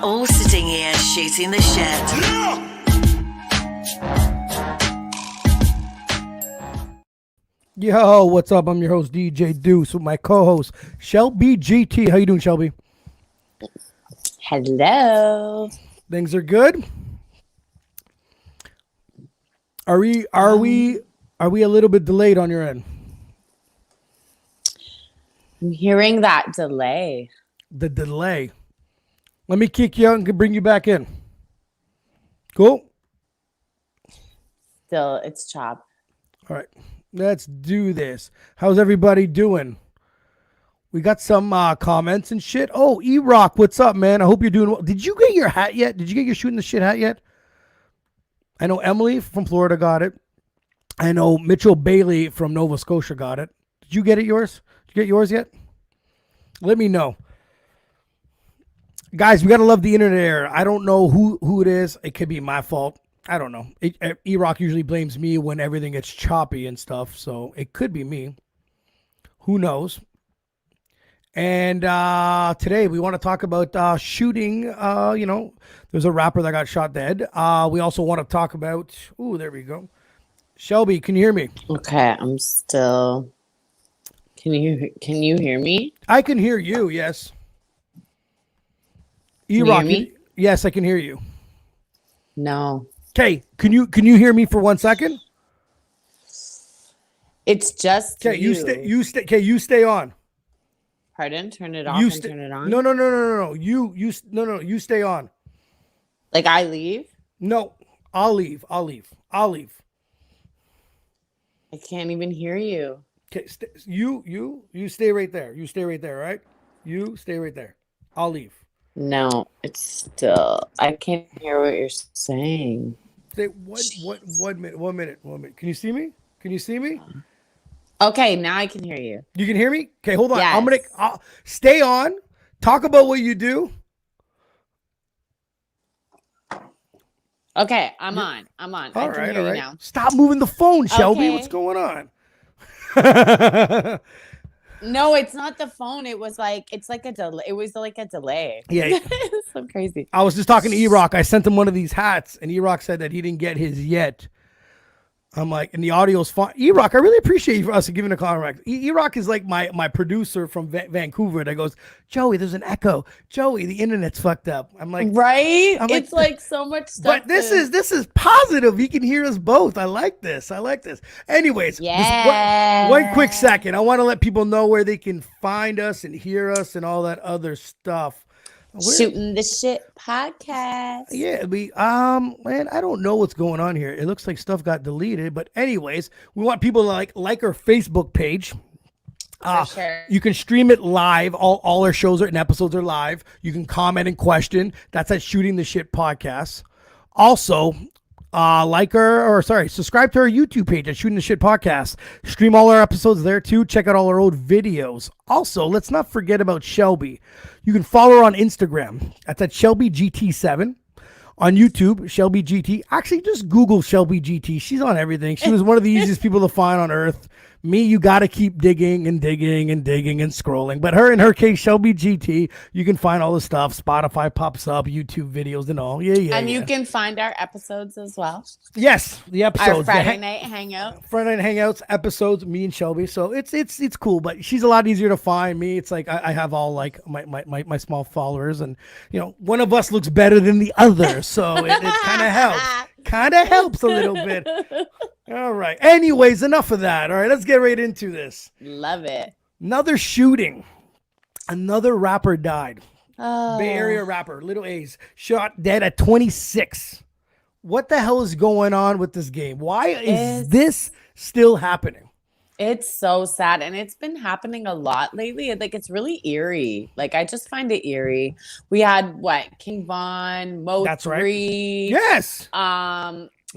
all sitting here shooting the shit. Yo, what's up? I'm your host, DJ Duss, with my co-host, Shel-B GT. How you doing, Shel-B? Hello. Things are good? Are we a little bit delayed on your end? I'm hearing that delay. The delay. Let me kick you out and bring you back in. Cool? Still, it's chop. All right. Let's do this. How's everybody doing? We got some comments and shit. Oh, E-Rock, what's up, man? I hope you're doing well. Did you get your hat yet? Did you get your shooting the shit hat yet? I know Emily from Florida got it. I know Mitchell Bailey from Nova Scotia got it. Did you get it yours? Did you get yours yet? Let me know. Guys, we got to love the internet era. I don't know who it is. It could be my fault. I don't know. E-Rock usually blames me when everything gets choppy and stuff, so it could be me. Who knows? And today we want to talk about shooting. There's a rapper that got shot dead. We also want to talk about... Ooh, there we go. Shel-B, can you hear me? Okay, I'm still... Can you hear me? I can hear you, yes. E-Rock, yes, I can hear you. No. Okay, can you hear me for 1 second? It's just okay. You stay on. Pardon? Turn it off and turn it on. No. You stay on. Like I leave? No, I'll leave. I can't even hear you. Okay, you stay right there. You stay right there, right? You stay right there. I'll leave. No, it's still. I can't hear what you're saying. Stay 1 minute. Can you see me? Okay, now I can hear you. You can hear me? Okay, hold on. Yes. I'll stay on. Talk about what you do. Okay, I'm on. I can hear you now. Stop moving the phone, Shel-B. Okay. What's going on? No, it's not the phone. It was like a delay. It was like a delay. Yeah. It's so crazy. I was just talking to E-Rock. I sent him one of these hats, and E-Rock said that he didn't get his yet. I'm like, and the audio's fine. E-Rock, I really appreciate you for us giving a comment. E-Rock is like my producer from Vancouver that goes, Joey, there's an echo. Joey, the internet's fucked up. I'm like, right? It's like so much stuff. But this is positive. He can hear us both. I like this. Anyways, one quick second. I want to let people know where they can find us and hear us and all that other stuff. Shooting the Shit podcast. Yeah, man, I don't know what's going on here. It looks like stuff got deleted, but anyways, we want people to like our Facebook page. Sure. You can stream it live. All our shows and episodes are live. You can comment and question. That's at Shooting the Shit podcast. Also, subscribe to our YouTube page at Shooting the Shit podcast. Stream all our episodes there too. Check out all our old videos. Also, let's not forget about Shel-B. You can follow her on Instagram. That's at Shel-B GT7. On YouTube, Shel-B GT. Actually, just Google Shel-B GT. She's on everything. She was one of the easiest people to find on earth. Me, you got to keep digging and scrolling. But in her case, Shel-B GT, you can find all the stuff. Spotify pops up, YouTube videos and all. Yeah. And you can find our episodes as well. Yes, the episodes. Our Friday night hangout. Friday night hangouts, episodes, me and Shel-B. So it's cool, but she's a lot easier to find. Me, it's like I have all like my small followers, and one of us looks better than the other. So it kind of helps. Kind of helps a little bit. All right. Anyways, enough of that. All right, let's get right into this. Love it. Another shooting. Another rapper died. Oh. Bay Area rapper, Little A's, shot dead at 26. What the hell is going on with this game? Why is this still happening? It's so sad, and it's been happening a lot lately. Like, it's really eerie. Like, I just find it eerie. We had King Von, Mo3. That's right. Yes.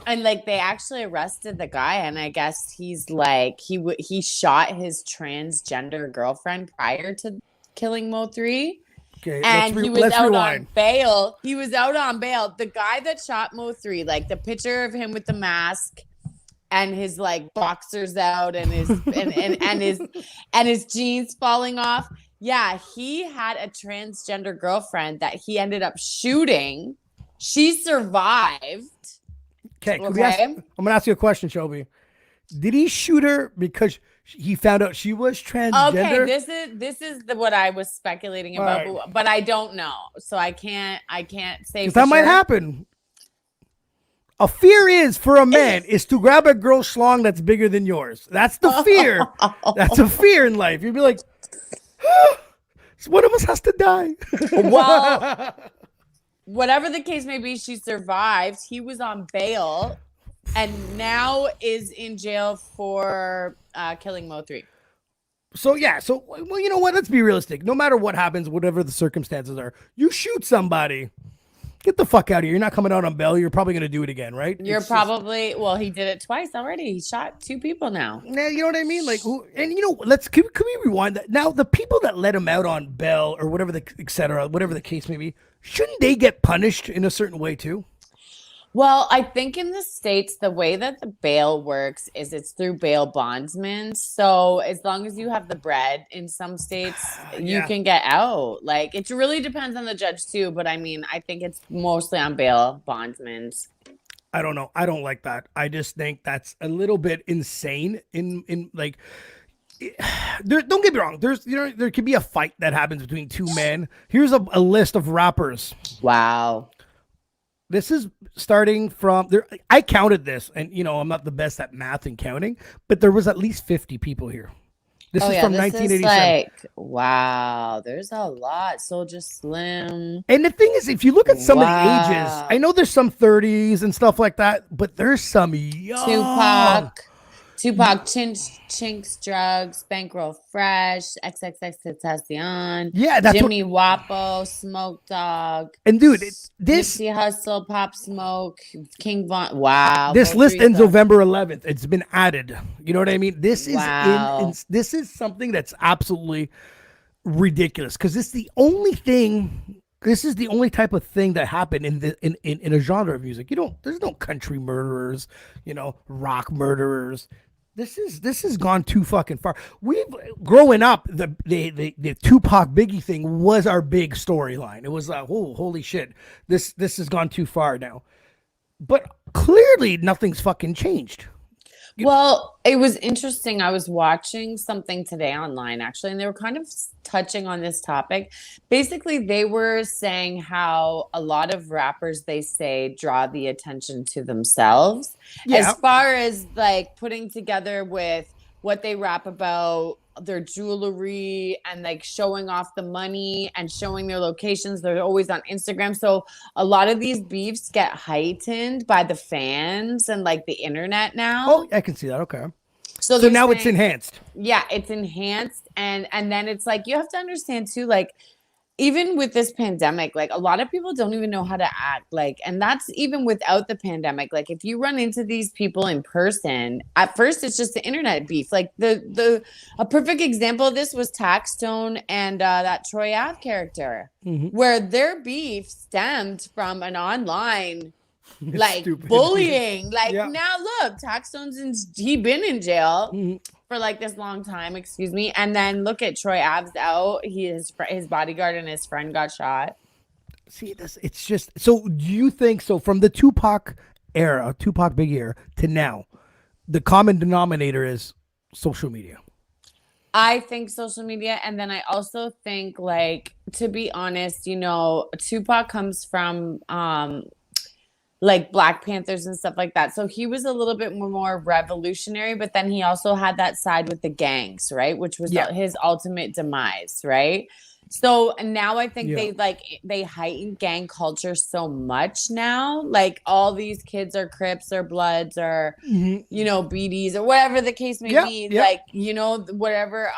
And like they actually arrested the guy, and I guess he's like he shot his transgender girlfriend prior to killing Mo3. Okay, and he was out on bail. He was out on bail. The guy that shot Mo3, like the picture of him with the mask and his like boxers out and his and his jeans falling off. Yeah, he had a transgender girlfriend that he ended up shooting. She survived. Okay, Okay. I'm gonna ask you a question, Shelby. Did he shoot her because he found out she was Okay, transgender? this is what I was speculating All about, right. but I don't know, so I can't say Because for that might sure. happen. A fear is for a man is to grab a girl's schlong that's bigger than yours. That's the fear. That's a fear in life. You'd be like, one of us has to die. Well, whatever the case may be, she survived. He was on bail and now is in jail for killing Mo3. So yeah, well, you know what? Let's be realistic. No matter what happens, whatever the circumstances are, you shoot somebody, get the fuck out of here. You're not coming out on bail. You're probably gonna do it again, right? You're probably well. He did it twice already. He shot 2 people now. Yeah, you know what I mean? Like, and you know, can we rewind that? Now, the people that let him out on bail or whatever et cetera, whatever the case may be, shouldn't they get punished in a certain way too? Well, I think in the States, the way that the bail works is it's through bail bondsmen. So as long as you have the bread in some states, you can get out. Like it really depends on the judge too. But I mean, I think it's mostly on bail bondsmen. I don't know. I don't like that. I just think that's a little bit insane. In like, don't get me wrong. There could be a fight that happens between two men. Here's a list of rappers. Wow. This is starting from there. I counted this, and I'm not the best at math and counting, but there was at least 50 people here. This is from 1987. Like, wow, there's a lot. Soulja Slim. And the thing is, if you look at some of the ages, I know there's some 30s and stuff like that, but there's some young. Tupac, Chinks Drugs, Bankroll Fresh, XXXTentacion, Yeah, Jimmy Wapo, Smoke Dogg, and dude, this Nipsey Hussle, Pop Smoke, King Von. Wow, this list ends November 11th. It's been added. You know what I mean? This is this is something that's absolutely ridiculous because this is the only thing. This is the only type of thing that happened in a genre of music. There's no country murderers, rock murderers. This has gone too fucking far. Growing up, the Tupac Biggie thing was our big storyline. It was like, oh, holy shit, this has gone too far now. But clearly, nothing's fucking changed. Well, it was interesting. I was watching something today online, actually, and they were kind of touching on this topic. Basically, they were saying how a lot of rappers, they say, draw the attention to themselves. Yeah. As far as like putting together with what they rap about, their jewelry, and like showing off the money and showing their locations. They're always on Instagram. So a lot of these beefs get heightened by the fans and like the internet now. Oh, I can see that. Okay. So now saying, it's enhanced. Yeah, it's enhanced. And then it's like, you have to understand too, like, even with this pandemic, like a lot of people don't even know how to act, like, and that's even without the pandemic. Like if you run into these people in person, at first it's just the internet beef. Like a perfect example of this was Taxstone and that Troy Ave character, where their beef stemmed from an online like bullying. Like now look, Taxstone's he been in jail. For like this long time, excuse me. And then look at Troy Ave's out. His bodyguard and his friend got shot. See, it's just, so do you think, so from the Tupac Big era to now, the common denominator is social media? I think social media. And then I also think, like, to be honest, Tupac comes from, like Black Panthers and stuff like that. So he was a little bit more revolutionary, but then he also had that side with the gangs, right? Which was his ultimate demise, right? So now I think they heighten gang culture so much now. Like all these kids are Crips or Bloods or, BDs or whatever the case may be. Like, whatever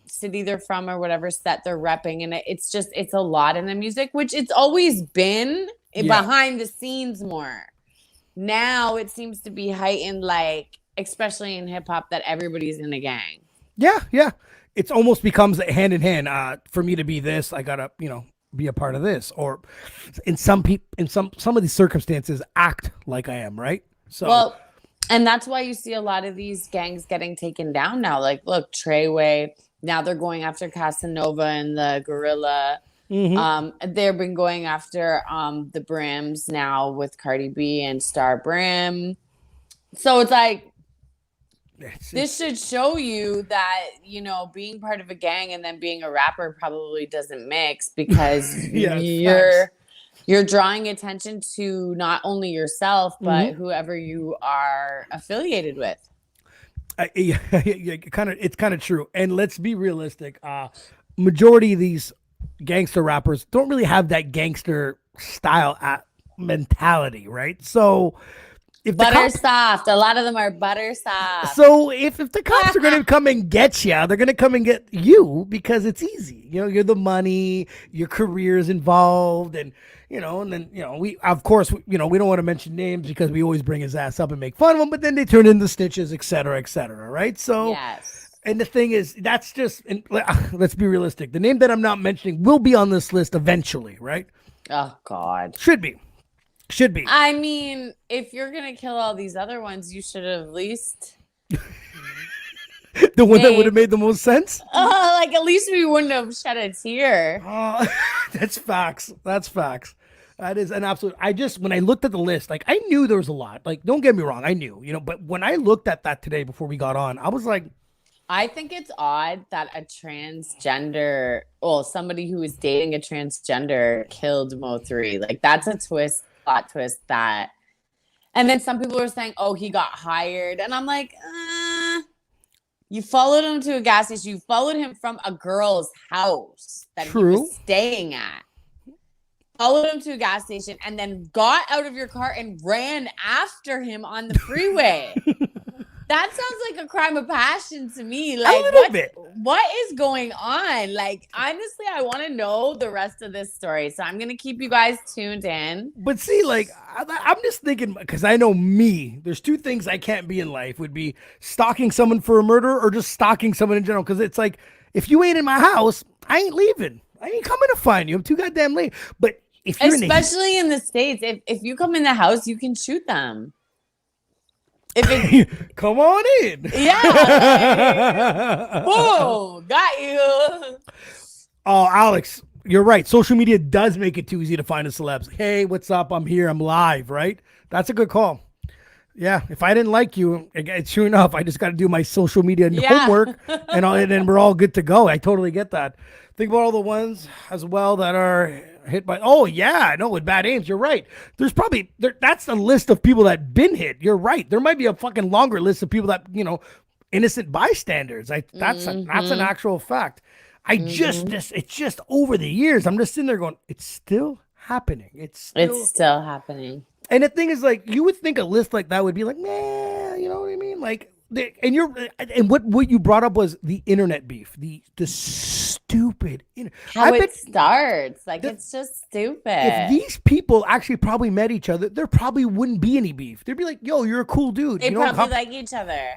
city they're from or whatever set they're repping. And it's a lot in the music, which it's always been. Behind the scenes more. Now it seems to be heightened, like especially in hip hop, that everybody's in a gang. Yeah. It's almost becomes hand in hand. For me to be this, I gotta be a part of this, or in some of these circumstances, act like I am, right? And that's why you see a lot of these gangs getting taken down now. Like, look, Treyway, Now they're going after Casanova and the Gorilla. They've been going after the Brims now with Cardi B and Star Brim. So it's like, this should show you that, you know, being part of a gang and then being a rapper probably doesn't mix, because you're drawing attention to not only yourself, but whoever you are affiliated with. It's kind of true. And let's be realistic. Majority of these gangster rappers don't really have that gangster style mentality, right? So if butter soft, a lot of them are butter soft. So if the cops are going to come and get you, they're going to come and get you because it's easy. You know, you're the money, your career is involved, and you know, and then we of course we don't want to mention names because we always bring his ass up and make fun of him, but then they turn into snitches, et cetera, right? So yes. And the thing is, that's just, and let's be realistic. The name that I'm not mentioning will be on this list eventually, right? Oh God. Should be. I mean, if you're gonna kill all these other ones, you should have at least the one that would have made the most sense. Like at least we wouldn't have shed a tear. That's facts. That is an absolute. When I looked at the list, like I knew there was a lot. Like, don't get me wrong, I knew, but when I looked at that today before we got on, I was like, I think it's odd that somebody who was dating a transgender killed Mo3. Like, that's a plot twist that. And then some people were saying, oh, he got hired. And I'm like, you followed him to a gas station. You followed him from a girl's house that he was staying at. Followed him to a gas station and then got out of your car and ran after him on the freeway. That sounds like a crime of passion to me. Like, a little bit. What is going on? Like, honestly, I want to know the rest of this story. So I'm going to keep you guys tuned in. But see, like, I'm just thinking, because I know me, there's two things I can't be in life, would be stalking someone for a murder or just stalking someone in general. Because it's like, if you ain't in my house, I ain't leaving. I ain't coming to find you. I'm too goddamn late. But if you're especially in the States, if you come in the house, you can shoot them. Come on in. Yeah. Whoa, got you. Oh, Alex, you're right. Social media does make it too easy to find the celebs. Hey, what's up? I'm here. I'm live, right? That's a good call. Yeah, if I didn't like you, sure enough, I just got to do my social media homework, and then we're all good to go. I totally get that. Think about all the ones as well that are hit by. Oh yeah, I know, with bad aims. You're right. There's probably that's a list of people that been hit. You're right. There might be a fucking longer list of people that innocent bystanders. That's an actual fact. It's just over the years. I'm just sitting there going, it's still happening. It's still happening. And the thing is, like, you would think a list like that would be like, nah, you know what I mean? Like, and what you brought up was the internet beef, the stupid. How it starts, like, it's just stupid. If these people actually probably met each other, there probably wouldn't be any beef. They'd be like, yo, you're a cool dude. They probably like each other.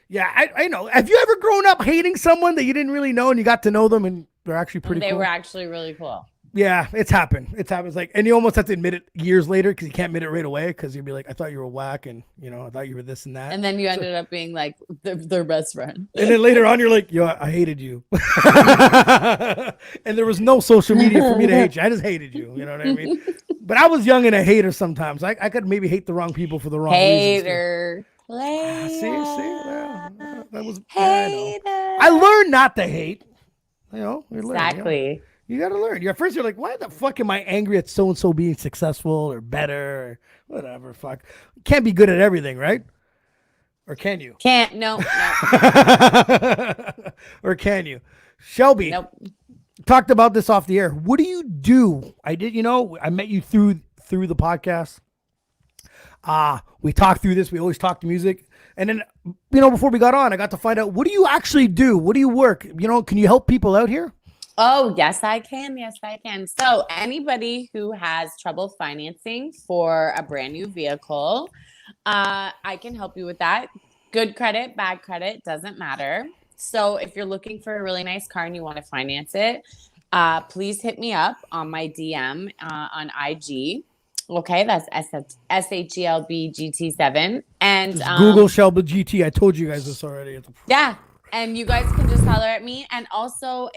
Yeah, I know. Have you ever grown up hating someone that you didn't really know and you got to know them and they're actually pretty cool? They were actually really cool. Yeah, it's happened. It's like, and you almost have to admit it years later because you can't admit it right away because you'd be like, I thought you were whack and, I thought you were this and that. And then you ended up being like their best friend. And then later on, you're like, yo, I hated you. And there was no social media for me to hate you. I just hated you. You know what I mean? But I was young and a hater sometimes. I could maybe hate the wrong people for the wrong reasons. Hater. See? Yeah, that was hater. I learned not to hate. Exactly. You got to learn. At first, you're like, why the fuck am I angry at so-and-so being successful or better or whatever? Fuck. Can't be good at everything, right? Or can you? Can't. No. Or can you? Shel-B. Nope. Talked about this off the air. What do you do? I met you through the podcast. We talked through this. We always talk to music. And then, before we got on, I got to find out, what do you actually do? What do you work? Can you help people out here? Oh, yes, I can. Yes, I can. So anybody who has trouble financing for a brand new vehicle, I can help you with that. Good credit, bad credit, doesn't matter. So if you're looking for a really nice car and you want to finance it, please hit me up on my DM on IG. Okay, that's SHELB GT7. And Google Shel-B GT. I told you guys this already. Yeah. And you guys can just holler at me. And also,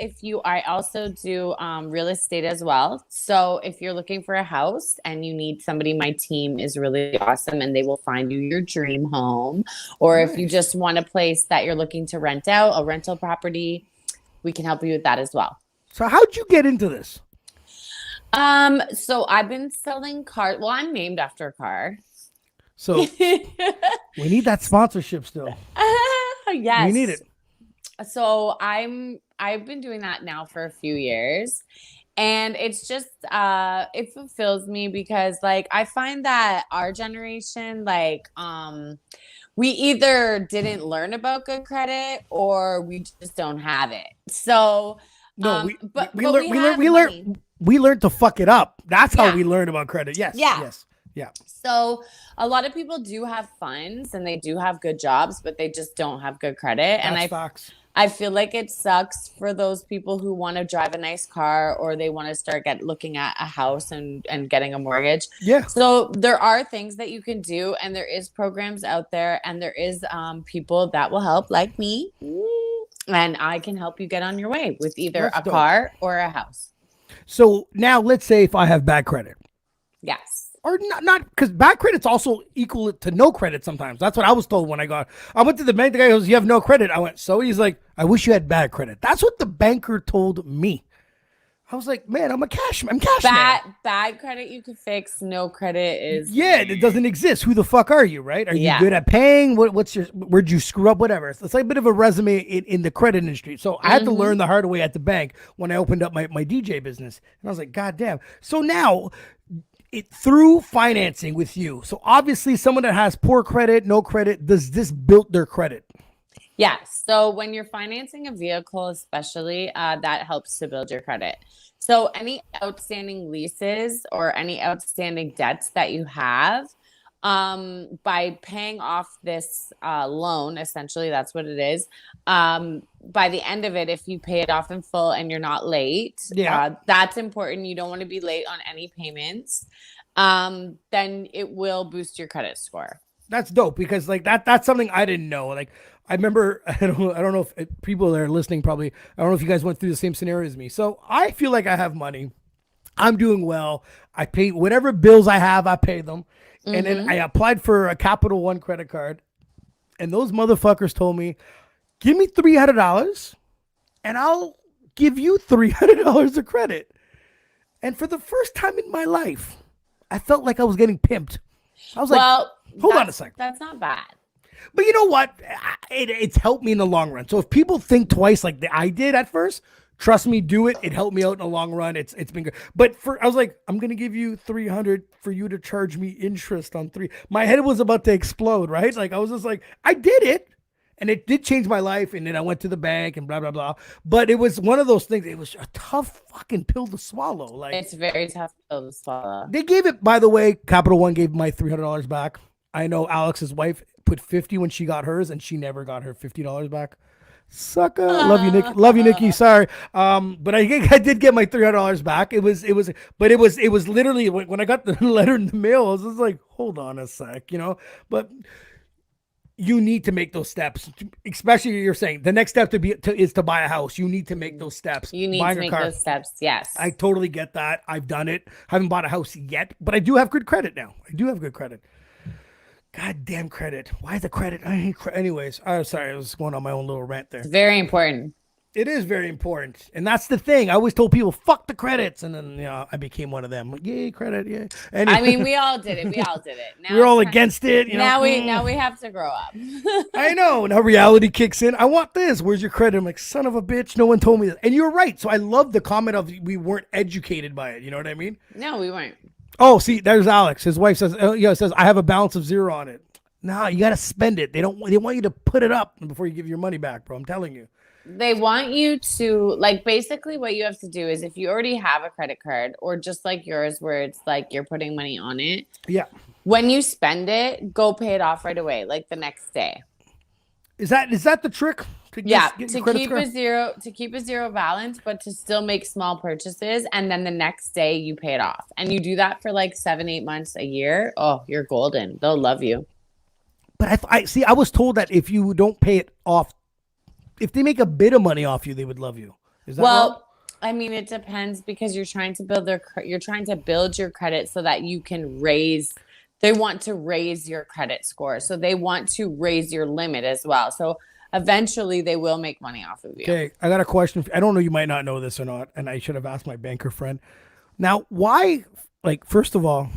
I also do real estate as well. So if you're looking for a house and you need somebody, my team is really awesome and they will find you your dream home. Or if you just want a place that you're looking to rent out, a rental property, we can help you with that as well. So how'd you get into this? So I've been selling cars. Well, I'm named after a car. So we need that sponsorship still. Yes. We need it. So I've been doing that now for a few years, and it's just it fulfills me because like I find that our generation we either didn't learn about good credit or we just don't have it. So No, we learned to fuck it up. That's how we learned about credit. Yes. Yeah. Yes. Yeah. So a lot of people do have funds and they do have good jobs, but they just don't have good credit. I feel like it sucks for those people who want to drive a nice car or they want to start looking at a house and getting a mortgage. Yeah. So there are things that you can do, and there is programs out there, and there is people that will help, like me, and I can help you get on your way with either a car or a house. So now let's say if I have bad credit. Yes. Or not because bad credit's also equal to no credit sometimes. That's what I was told when I went to the bank. The guy goes, "You have no credit." I went, "So?" He's like, "I wish you had bad credit." That's what the banker told me. I was like, "Man, I'm cash man." Bad credit you can fix. No credit is it doesn't exist. Who the fuck are you, right? Are you good at paying? Where'd you screw up? Whatever. It's like a bit of a resume in the credit industry. So I had to learn the hard way at the bank when I opened up my DJ business, and I was like, "God damn!" So now. Through financing with you. So obviously someone that has poor credit, no credit, does this build their credit? Yes. So when you're financing a vehicle, especially, that helps to build your credit. So any outstanding leases or any outstanding debts that you have, by paying off this loan, essentially, that's what it is. By the end of it, if you pay it off in full and you're not late, that's important. You don't want to be late on any payments. Then it will boost your credit score. That's dope because like that's something I didn't know. Like I remember, I don't know if people that are listening probably, I don't know if you guys went through the same scenario as me. So I feel like I have money. I'm doing well. I pay whatever bills I have, I pay them. And then I applied for a Capital One credit card. And those motherfuckers told me, give me $300 and I'll give you $300 of credit. And for the first time in my life, I felt like I was getting pimped. I was like, hold on a second. That's not bad. But you know what? It's helped me in the long run. So if people think twice like I did at first, trust me, do it. It helped me out in the long run. It's been good. But I was like, I'm gonna give you $300 for you to charge me interest on $300. My head was about to explode, right? Like I was just like, I did it, and it did change my life. And then I went to the bank and blah blah blah. But it was one of those things. It was a tough fucking pill to swallow. Like it's very tough pill to swallow. They gave it, by the way. Capital One gave my $300 back. I know Alex's wife put $50 when she got hers, and she never got her $50 back. Sucker. Love you, Nick. Love you, Nikki. Sorry. But I did get my $300 back. It was literally when I got the letter in the mail, I was just like, hold on a sec, but you need to make those steps, especially you're saying the next step is to buy a house. You need to make those steps. You need to make those steps. Yes. I totally get that. I've done it. Haven't bought a house yet, but I do have good credit now. I do have good credit. Goddamn credit. Why the credit? I hate credit. Anyways, I'm sorry. I was going on my own little rant there. It's very important. It is very important. And that's the thing. I always told people, fuck the credits. And then, I became one of them. Like, yay, credit, yay. Anyway. I mean, we all did it. Now we're all against it. Now we have to grow up. I know. Now reality kicks in. I want this. Where's your credit? I'm like, son of a bitch. No one told me that. And you're right. So I love the comment of we weren't educated by it. You know what I mean? No, we weren't. Oh, see, there's Alex. His wife says, says I have a balance of 0 on it. No, you got to spend it. They want you to put it up before you give your money back, bro. I'm telling you. They want you to, basically what you have to do is if you already have a credit card or just like yours where it's like you're putting money on it. Yeah. When you spend it, go pay it off right away, like the next day. Is that the trick? To keep a zero balance, but to still make small purchases, and then the next day you pay it off, and you do that for 7-8 months, a year. Oh, you're golden. They'll love you. But I was told that if you don't pay it off if they make a bit of money off you, they would love you. Is that wrong? I mean, it depends because you're trying to build your credit so that you can they want to raise your credit score. So they want to raise your limit as well. So eventually they will make money off of you. Okay, I got a question. I don't know, you might not know this or not, and I should have asked my banker friend. Now, why, like, first of all,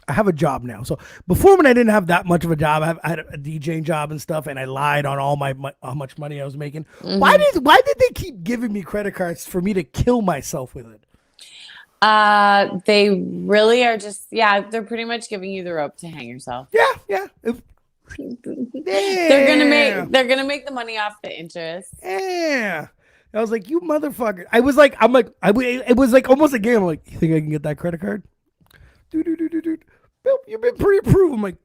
I have a job now. So before, when I didn't have that much of a job, I had a DJing job and stuff, and I lied on all how much money I was making. Mm-hmm. Why did they keep giving me credit cards for me to kill myself with it? They really are they're pretty much giving you the rope to hang yourself. Yeah. They're gonna make the money off the interest. Yeah. I was like, you motherfucker. It was like almost a game. I'm like, you think I can get that credit card? Dude. Bill, you've been pre-approved. I'm like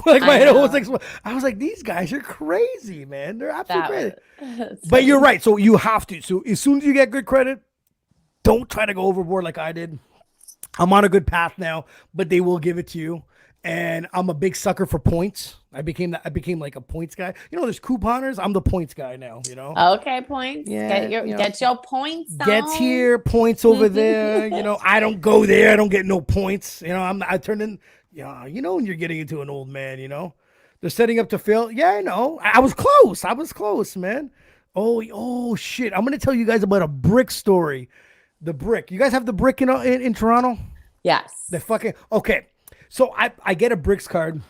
my head almost exploded. I was like, these guys are crazy, man. They're absolutely crazy. But you're right. So you have to. So as soon as you get good credit, don't try to go overboard like I did. I'm on a good path now, but they will give it to you. And I'm a big sucker for points. I became like a points guy. You know, there's couponers. I'm the points guy now, you know. Okay, points. Yeah, get your points on. Gets here, points over there. You know, I don't go there. I don't get no points. You know, I turn in, you know, when you're getting into an old man, you know. They're setting up to fail. Yeah, I know. I was close, man. Oh shit. I'm going to tell you guys about a brick story. The brick. You guys have the brick in Toronto? Yes. Okay. So I get a bricks card.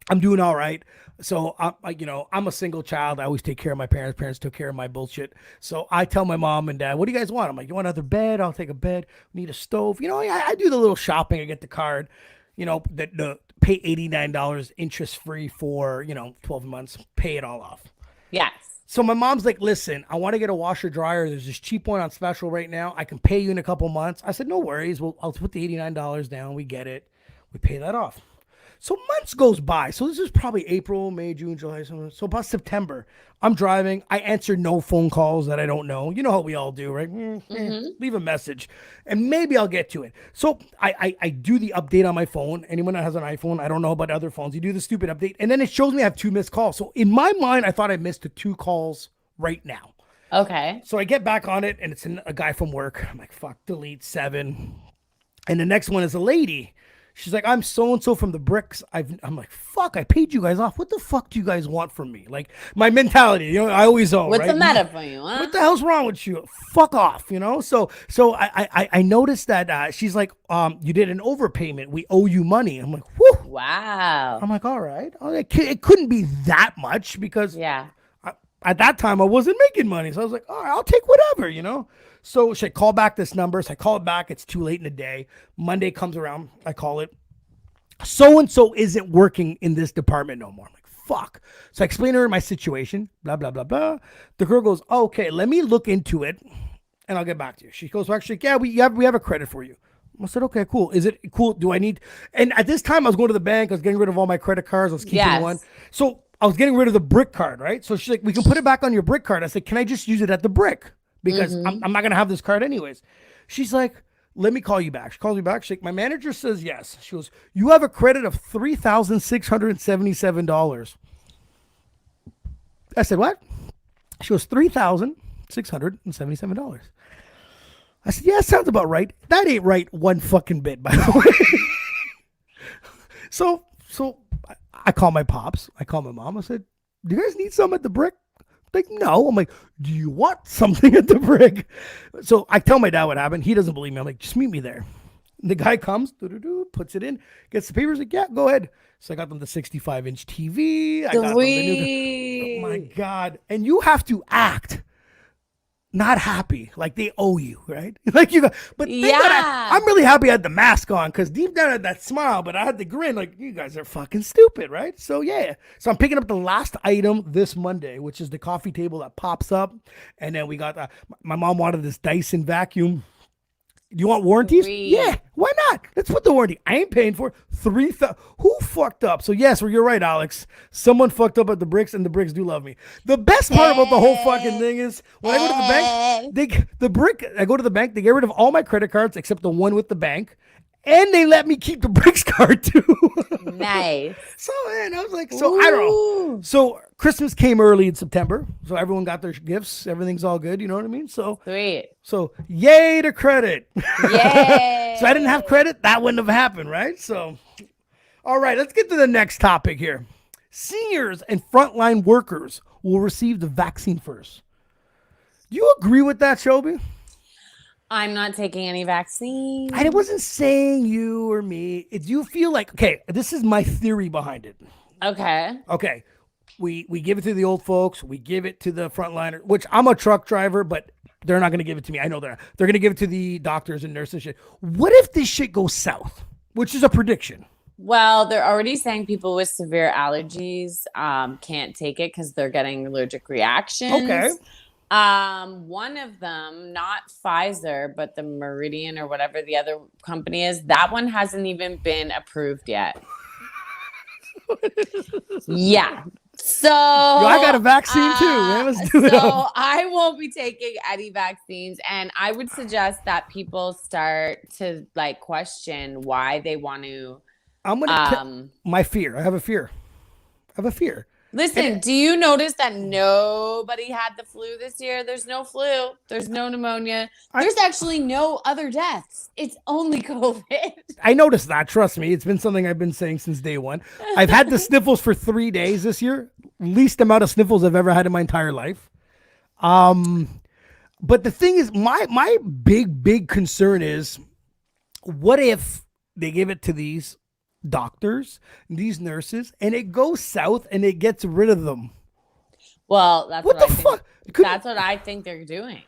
I'm doing all right. So I'm a single child. I always take care of my parents. Parents took care of my bullshit. So I tell my mom and dad, what do you guys want? I'm like, you want another bed? I'll take a bed. Need a stove. You know, I do the little shopping. I get the card, you know, the pay $89 interest free for, 12 months, pay it all off. Yes. So my mom's like, listen, I want to get a washer dryer. There's this cheap one on special right now. I can pay you in a couple months. I said, no worries. I'll put the $89 down. We get it. We pay that off. So months goes by. So this is probably April, May, June, July. So about September, I'm driving. I answer no phone calls that I don't know. You know how we all do, right? Leave a message and maybe I'll get to it. So I do the update on my phone. Anyone that has an iPhone, I don't know about other phones. You do the stupid update and then it shows me I have 2 missed calls. So in my mind, I thought I missed the 2 calls right now. Okay. So I get back on it and it's a guy from work. I'm like, fuck, delete 7. And the next one is a lady. She's like, I'm so-and-so from the bricks. I'm like, fuck, I paid you guys off. What the fuck do you guys want from me? Like, my mentality, you know, I always owe, What's the matter for you, huh? What the hell's wrong with you? Fuck off, you know? So I noticed that she's like, you did an overpayment. We owe you money. I'm like, whew. Wow. I'm like, all right. It couldn't be that much because at that time I wasn't making money. So I was like, all right, I'll take whatever, you know? So should I call back this number? So I call it back. It's too late in the day. Monday comes around. I call it. So-and-so isn't working in this department no more. I'm like, fuck. So I explain to her my situation, blah, blah, blah, blah. The girl goes, oh, okay, let me look into it and I'll get back to you. She goes, well, actually, yeah, we have a credit for you. I said, okay, cool. Is it cool? Do I need, and at this time I was going to the bank. I was getting rid of all my credit cards. I was keeping one. So I was getting rid of the brick card, right? So she's like, we can put it back on your brick card. I said, can I just use it at the brick? Because I'm not going to have this card anyways. She's like, let me call you back. She calls me back. She's like, my manager says yes. She goes, you have a credit of $3,677. I said, what? She goes, $3,677. I said, yeah, sounds about right. That ain't right one fucking bit, by the way. So I call my pops. I call my mom. I said, do you guys need some at the brick? Like, no. I'm like, do you want something at the brick? So I tell my dad what happened. He doesn't believe me. I'm like, just meet me there. And the guy comes, puts it in, gets the papers. Like, yeah, go ahead. So I got them the 65-inch TV. I got them the new, oh my God. And you have to act not happy, like they owe you, right? Like you got, but I'm really happy I had the mask on because deep down I had that smile, but I had the grin. Like, you guys are fucking stupid, right? So yeah, so I'm picking up the last item this Monday, which is the coffee table that pops up, and then we got my mom wanted this Dyson vacuum. You want warranties? Yeah, why not? Let's put the warranty. I ain't paying for it. 3,000. Who fucked up? So yes, well, you're right, Alex. Someone fucked up at the bricks, and the bricks do love me. The best part about the whole fucking thing is when I go to the bank, I go to the bank, they get rid of all my credit cards except the one with the bank, And they let me keep the Bricks card too. Nice. So, and I was like, so I don't know. So Christmas came early in September. So everyone got their gifts. Everything's all good. You know what I mean? So Sweet. So yay to credit. Yay. So I didn't have credit. That wouldn't have happened, right? So, all right, let's get to the next topic here. Seniors and frontline workers will receive the vaccine first. Do you agree with that, Shel-B? I'm not taking any vaccine. I wasn't saying you or me. Do you feel like, okay, this is my theory behind it. Okay. We give it to the old folks. We give it to the frontliner, which I'm a truck driver, but they're not going to give it to me. I know they're going to give it to the doctors and nurses and shit. What if this shit goes south, which is a prediction? Well, they're already saying people with severe allergies can't take it because they're getting allergic reactions. Okay. One of them, not Pfizer, but the Meridian or whatever the other company is, that one hasn't even been approved yet. Yeah. So I got a vaccine too, man. Let's do it. So I won't be taking any vaccines, and I would suggest that people start to like question why they want to. I'm gonna my fear. I have a fear. Listen, do you notice that nobody had the flu this year? There's no flu. There's no pneumonia. There's actually no other deaths. It's only COVID. I noticed that. Trust me. It's been something I've been saying since day one. I've had the sniffles for 3 days this year. Least amount of sniffles I've ever had in my entire life. But the thing is, my big concern is, what if they give it to these doctors, these nurses, and it goes south and it gets rid of them? Well, that's what the fuck? That's what I think they're doing.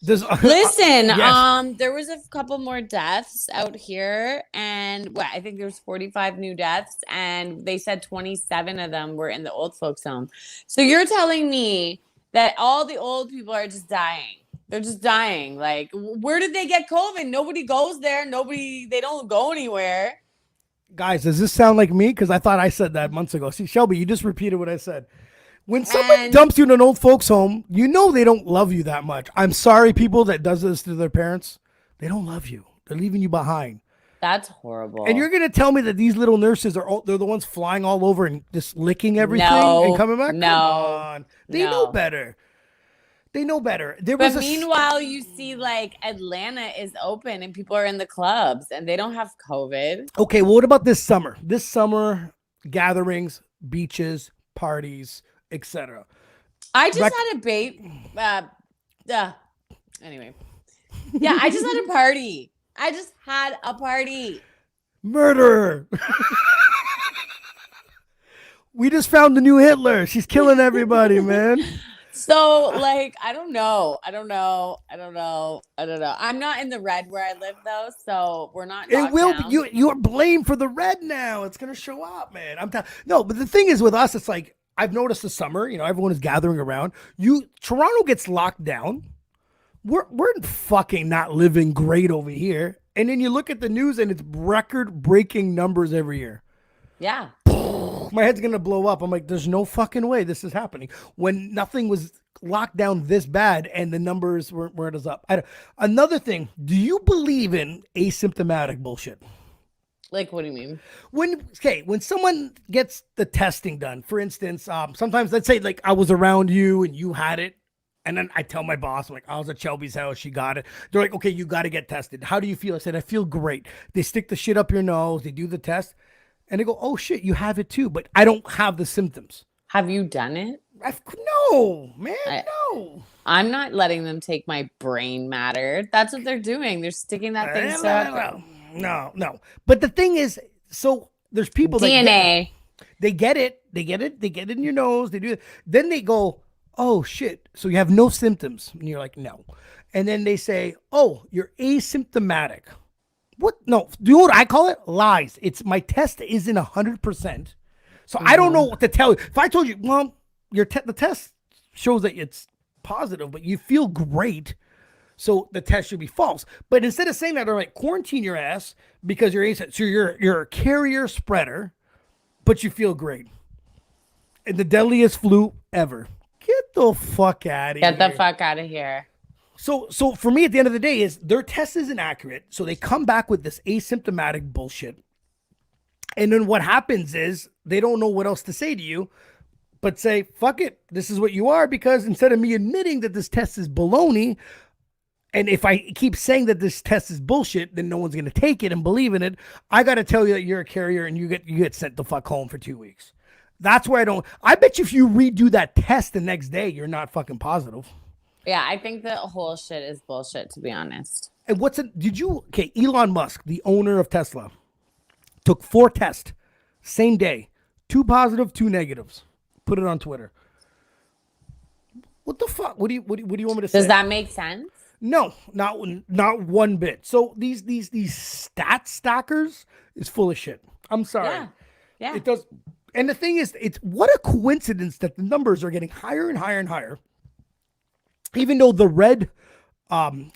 Listen, yes. There was a couple more deaths out here, and I think there's 45 new deaths, and they said 27 of them were in the old folks home. So you're telling me that all the old people are just dying? They're just dying. Like, where did they get COVID? Nobody goes there. They don't go anywhere. Guys, does this sound like me? Because I thought I said that months ago. See, Shel-B, you just repeated what I said. When someone dumps you in an old folks home, you know they don't love you that much. I'm sorry, people that does this to their parents. They don't love you. They're leaving you behind. That's horrible. And you're going to tell me that these little nurses they're the ones flying all over and just licking everything and coming back? No. Come on. They know better. They know better. But meanwhile, you see like Atlanta is open and people are in the clubs and they don't have COVID. Okay, well, what about this summer? This summer, gatherings, beaches, parties, etc. I just had a anyway. Yeah, I just had a party. Murderer. We just found the new Hitler. She's killing everybody, man. So, like, I don't know. I'm not in the red where I live, though, so we're not. It will. You're blamed for the red now. It's gonna show up, man. No, but the thing is with us, it's like I've noticed this summer. You know, everyone is gathering around. Toronto gets locked down. We're fucking not living great over here. And then you look at the news, and it's record-breaking numbers every year. Yeah. My head's going to blow up. I'm like, there's no fucking way this is happening. When nothing was locked down this bad and the numbers weren't as up. Another thing, do you believe in asymptomatic bullshit? Like, what do you mean? When someone gets the testing done, for instance, sometimes let's say like I was around you and you had it. And then I tell my boss, I'm like, I was at Shelby's house. She got it. They're like, okay, you got to get tested. How do you feel? I said, I feel great. They stick the shit up your nose. They do the test. And they go, oh, shit, you have it too. But I don't have the symptoms. Have you done it? No, man, no. I'm not letting them take my brain matter. That's what they're doing. They're sticking that thing up. No. But the thing is, so there's people DNA. They get it. They get it in your nose. They do it. Then they go, oh, shit, so you have no symptoms. And you're like, no. And then they say, oh, you're asymptomatic. What? No, do you know what I call it? Lies. It's my test isn't 100%. So I don't know what to tell you. If I told you, well, the test shows that it's positive, but you feel great, so the test should be false. But instead of saying that, they're like, quarantine your ass because you're a carrier spreader, but you feel great. And the deadliest flu ever. Get the fuck out of here. Get the fuck out of here. So for me, at the end of the day, is their test isn't accurate. So they come back with this asymptomatic bullshit. And then what happens is they don't know what else to say to you, but say, fuck it, this is what you are, because instead of me admitting that this test is baloney, and if I keep saying that this test is bullshit, then no one's going to take it and believe in it. I got to tell you that you're a carrier and you get sent the fuck home for 2 weeks. That's where I bet you if you redo that test the next day, you're not fucking positive. Yeah, I think the whole shit is bullshit, to be honest. And Elon Musk, the owner of Tesla, took 4 tests, same day, 2 positive, 2 negatives. Put it on Twitter. What the fuck? What do you want me to say? Does that make sense? No, not one bit. So these stat stackers is full of shit. I'm sorry. Yeah. It does. And the thing is, it's what a coincidence that the numbers are getting higher and higher and higher. Even though the red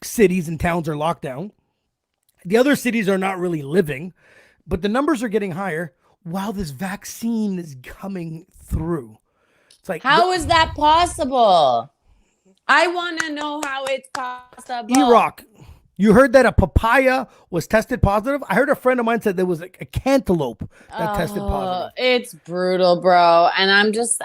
cities and towns are locked down, the other cities are not really living, but the numbers are getting higher while this vaccine is coming through. It's like, how is that possible? I want to know how it's possible. E-Rock, you heard that a papaya was tested positive? I heard a friend of mine said there was a cantaloupe that tested positive. It's brutal, bro. And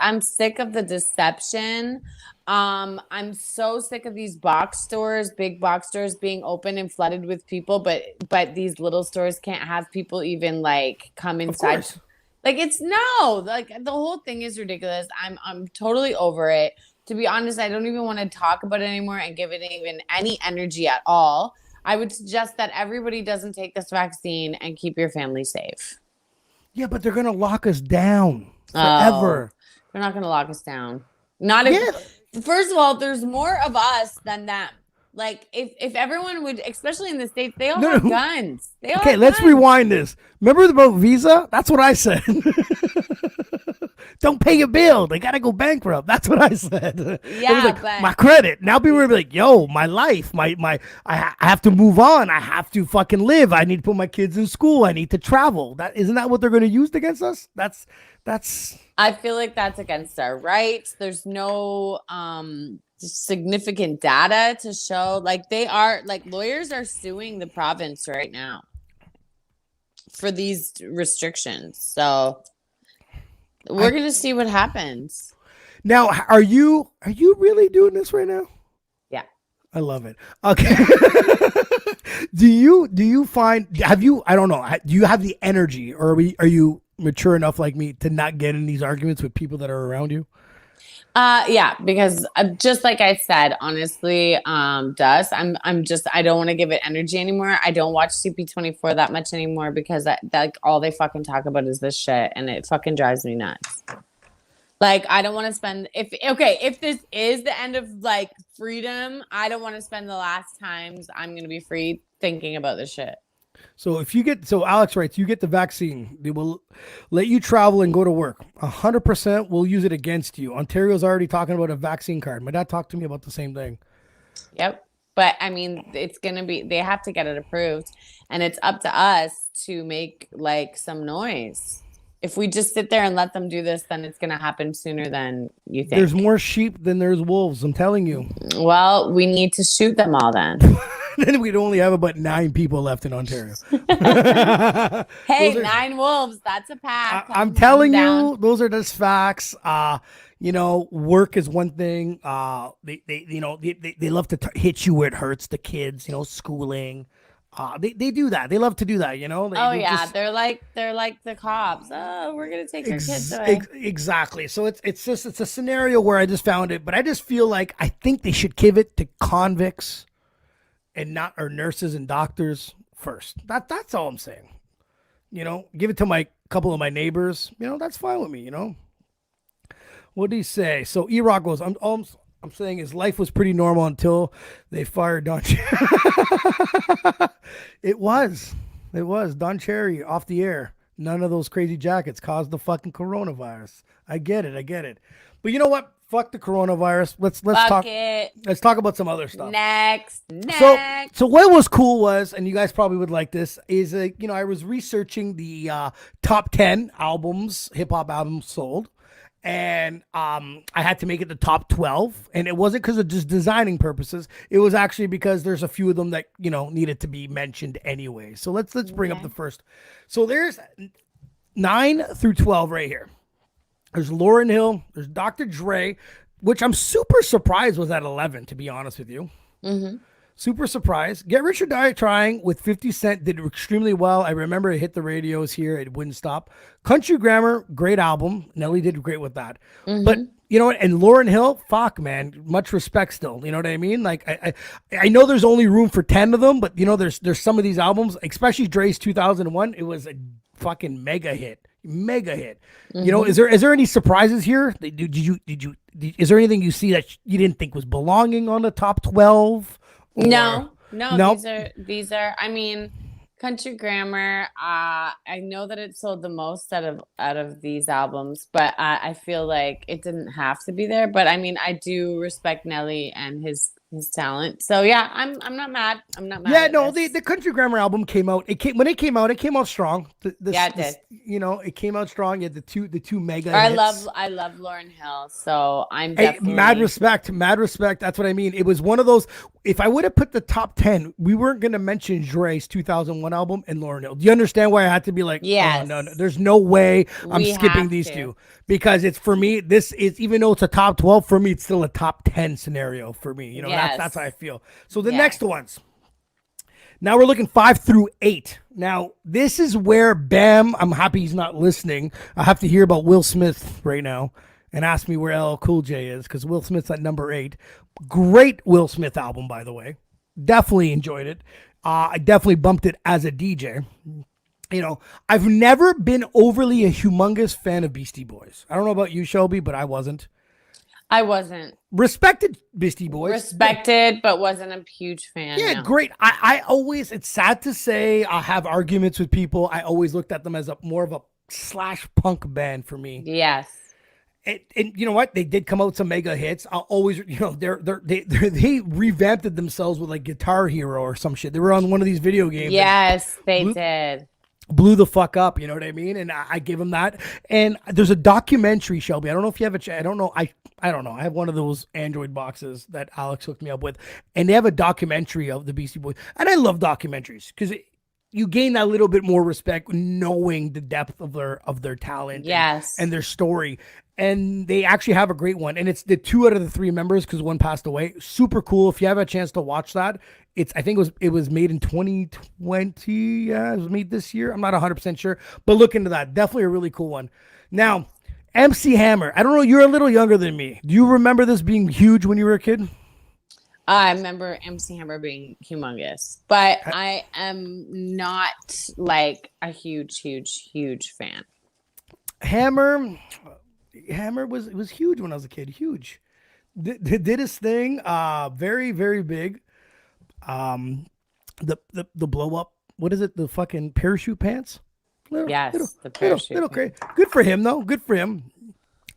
I'm sick of the deception. I'm so sick of these box stores, big box stores being open and flooded with people, but these little stores can't have people even like come inside. Like the whole thing is ridiculous. I'm totally over it. To be honest, I don't even want to talk about it anymore and give it even any energy at all. I would suggest that everybody doesn't take this vaccine and keep your family safe. Yeah, but they're going to lock us down forever. They're not going to lock us down. Not if, first of all, there's more of us than them. Like, if everyone would, especially in the States, they all have guns. Okay, let's rewind this. Remember about Visa? That's what I said. Don't pay your bill. They got to go bankrupt. That's what I said. Yeah, like, but my credit. Now people are like, yo, my life, I have to move on. I have to fucking live. I need to put my kids in school. I need to travel. Isn't that what they're going to use against us? That's. I feel like that's against our rights. There's no significant data to show. Like lawyers are suing the province right now for these restrictions. So we're going to see what happens. Now, are you really doing this right now? Yeah. I love it. Okay. Do you find, I don't know, do you have the energy, or are you mature enough like me to not get in these arguments with people that are around you? Yeah, because just like I said, honestly, Duss, I don't want to give it energy anymore. I don't watch CP24 that much anymore because all they fucking talk about is this shit, and it fucking drives me nuts. Like, I don't want to spend if this is the end of like freedom, I don't want to spend the last times I'm gonna be free thinking about this shit. So Alex writes, you get the vaccine, they will let you travel and go to work. 100% will use it against you. Ontario's already talking about a vaccine card. My dad talked to me about the same thing. Yep. But I mean, they have to get it approved, and it's up to us to make like some noise. If we just sit there and let them do this, then it's going to happen sooner than you think. There's more sheep than there's wolves, I'm telling you. Well, we need to shoot them all then. Then we'd only have about 9 people left in Ontario. Hey, 9 wolves. That's a pack. I'm telling you, those are just facts. Work is one thing. They love to hit you where it hurts, the kids, schooling. They do that. They love to do that, They're like the cops. Oh, we're gonna take your kids away. Exactly. So it's a scenario where I just found it, but I just feel like I think they should give it to convicts and not our nurses and doctors first. That's all I'm saying. Give it to my couple of my neighbors. That's fine with me. What do you say? So E-Rock goes, I'm saying his life was pretty normal until they fired Don Cherry. It was Don Cherry off the air. None of those crazy jackets caused the fucking coronavirus. I get it. But you know what? Fuck the coronavirus. Let's talk. Let's talk about some other stuff. Next. So what was cool was, and you guys probably would like this, is I was researching the top 10 hip hop albums sold. and I had to make it the top 12, and it wasn't because of just designing purposes. It was actually because there's a few of them that needed to be mentioned anyway. So let's bring up the first. So there's 9 through 12 right here. There's Lauryn Hill. There's Dr. Dre, which I'm super surprised was at 11, to be honest with you. Mm-hmm. Super surprised. Get Rich or Die Trying with 50 Cent did extremely well. I remember it hit the radios here. It wouldn't stop. Country Grammar, great album. Nelly did great with that. Mm-hmm. But you know what? And Lauryn Hill, fuck, man. Much respect still. You know what I mean? Like, I know there's only room for 10 of them, but there's some of these albums, especially Dre's 2001. It was a fucking mega hit. Mega hit. Mm-hmm. Is there any surprises here? Is there anything you see that you didn't think was belonging on the top 12? No. Nope. These are. I mean, Country Grammar. I know that it sold the most out of these albums, but I feel like it didn't have to be there. But I mean, I do respect Nelly and his talent. So yeah, I'm not mad. I'm not mad. Yeah, no, the Country Grammar album came out. It came out strong. It did. It came out strong. You had the two mega I hits. love Lauryn Hill, so I'm definitely mad respect. That's what I mean. It was one of those. If I would have put the top 10, we weren't going to mention Dre's 2001 album and Lauryn Hill. Do you understand why I had to be like, yes. Oh, no, there's no way I'm skipping these two, because it's, for me, this is, even though it's a top 12, for me, it's still a top 10 scenario for me. Yes. That's how I feel. So the next ones. Now we're looking 5 through 8. Now, this is where Bam, I'm happy he's not listening. I have to hear about Will Smith right now and ask me where LL Cool J is, because Will Smith's at number 8. Great Will Smith album, by the way. Definitely enjoyed it. I definitely bumped it as a DJ. I've never been overly a humongous fan of Beastie Boys. I don't know about you, Shel-B, but I wasn't. Respected Beastie Boys. Respected, but wasn't a huge fan. Yeah, no. Great. I always, it's sad to say, I have arguments with people. I always looked at them as more of a slash punk band for me. Yes. And you know what? They did come out with some mega hits. I'll always, they revamped themselves with like Guitar Hero or some shit. They were on one of these video games. Yes, they did. Blew the fuck up, you know what I mean? And I give them that. And there's a documentary, Shel-B. I don't know if you have I don't know. I don't know. I have one of those Android boxes that Alex hooked me up with, and they have a documentary of the Beastie Boys. And I love documentaries because you gain that little bit more respect knowing the depth of their talent. Yes. And their story. And they actually have a great one. And it's the 2 out of the 3 members because one passed away. Super cool. If you have a chance to watch that, I think it was made in 2020. Yeah, it was made this year. I'm not 100% sure. But look into that. Definitely a really cool one. Now, MC Hammer. I don't know. You're a little younger than me. Do you remember this being huge when you were a kid? I remember MC Hammer being humongous, but I am not like a huge fan. Hammer was huge when I was a kid. Huge. Did his thing. Very, very big. The blow up. What is it? The fucking parachute pants. The parachute. Little crazy. Good for him though. Good for him.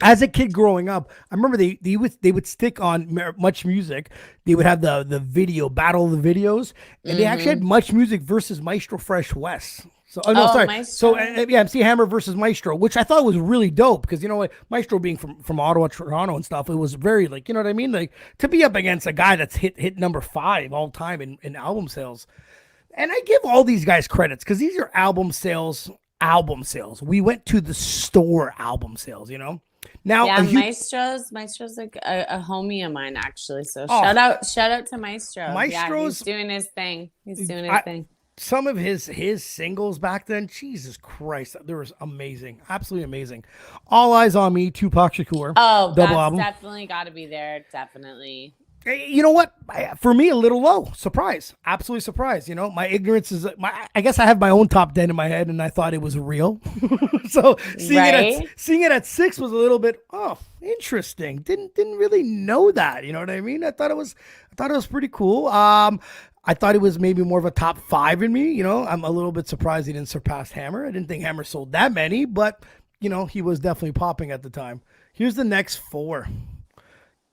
As a kid growing up, I remember they would stick on Much Music. They would have the video battle of the videos, and they actually had Much Music versus Maestro Fresh West. So, sorry. Maestro. So, MC Hammer versus Maestro, which I thought was really dope because, you know what, Maestro being from Ottawa, Toronto and stuff, it was very, like, you know what I mean? Like, to be up against a guy that's hit number 5 all time in album sales. And I give all these guys credits because these are album sales. We went to the store album sales, Now, Maestro's like a homie of mine, actually. So shout out to Maestro. Maestro's he's doing his thing. Some of his singles back then, Jesus Christ, there was amazing, absolutely amazing. All Eyes on Me, Tupac Shakur. Oh, double album. Definitely got to be there. Definitely. You know what? For me, a little low. Surprise. Absolutely surprised. My ignorance is I guess I have my own top 10 in my head, and I thought it was real. So seeing it at 6 was a little bit interesting. Didn't really know that. You know what I mean? I thought it was pretty cool. I thought it was maybe more of a top 5 in me. I'm a little bit surprised he didn't surpass Hammer. I didn't think Hammer sold that many, but he was definitely popping at the time. Here's the next 4.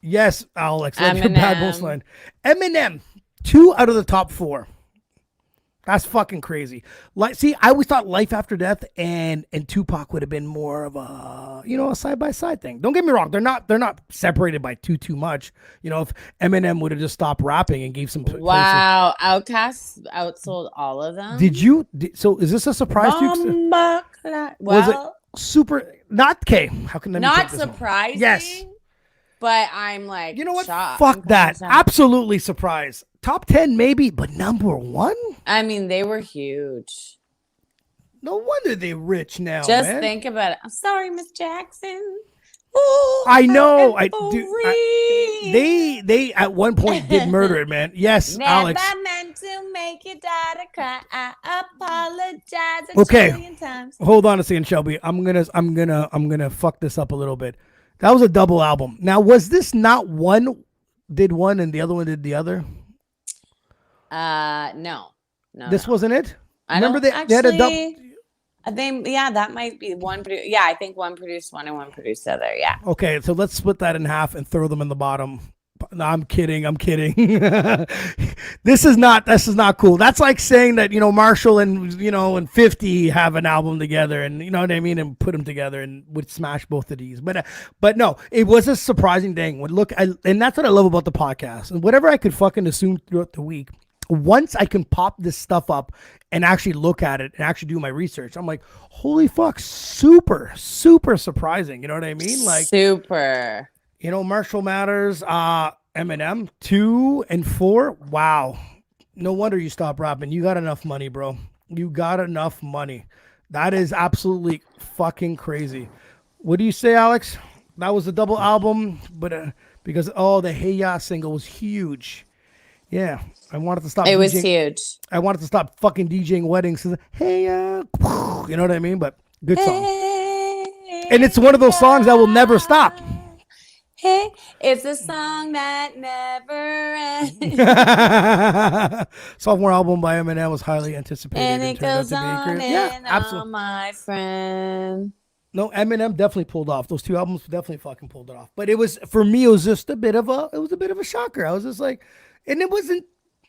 Yes, Alex, like your bad boss line. Eminem, 2 out of the top 4. That's fucking crazy. Like, see, I always thought Life After Death and Tupac would have been more of a, you know, a side by side thing. Don't get me wrong, they're not separated by too much. You know, if Eminem would have just stopped rapping and gave some wow, Outkast outsold all of them. So is this a surprise to you? Well, Was it super not okay? How can that not surprising? Yes. But I'm like, you know what? shocked. Fuck that. Absolutely surprised. Top 10 maybe, but number 1? I mean, they were huge. No wonder they're rich now. Just man. think about it. I'm sorry, Miss Jackson. Ooh, I know. They at one point did murder it, man. Yes, Never Alex. meant to make your daughter cry. I apologize Okay. 1,000,000,000 times. Hold on a second, Shelby. I'm gonna fuck this up a little bit. That was a double album. Now, was this not one did one and the other one did the other? No. This wasn't it. Remember they had a double. I think that might be one. I think one produced one and one produced the other. Yeah. Okay, so let's split that in half and throw them in the bottom. No, I'm kidding. This is not cool. That's like saying that, you know, Marshall and 50 have an album together, and you know what I mean, and put them together and would smash both of these. But no, it was a surprising thing. And that's what I love about the podcast. And whatever I could fucking assume throughout the week, once I can pop this stuff up and actually look at it and actually do my research, I'm like, holy fuck, super, super surprising. You know what I mean? Like super. You know, Marshall Mathers, Eminem, 2 and 4. Wow. No wonder you stopped rapping. You got enough money, bro. You got enough money. That is absolutely fucking crazy. What do you say, Alex? That was a double album, but because the Hey Ya single was huge. Yeah, I wanted to stop. It was huge. I wanted to stop fucking DJing weddings. Hey Ya, you know what I mean? But good song. And it's one of those songs that will never stop. Hey, it's a song that never ends. Sophomore album by Eminem was highly anticipated. And it goes on and absolutely. on, my friend. No, Eminem definitely pulled off. Those 2 albums definitely fucking pulled it off. But it was, for me, it was just a bit of a shocker. I was just like, and it wasn't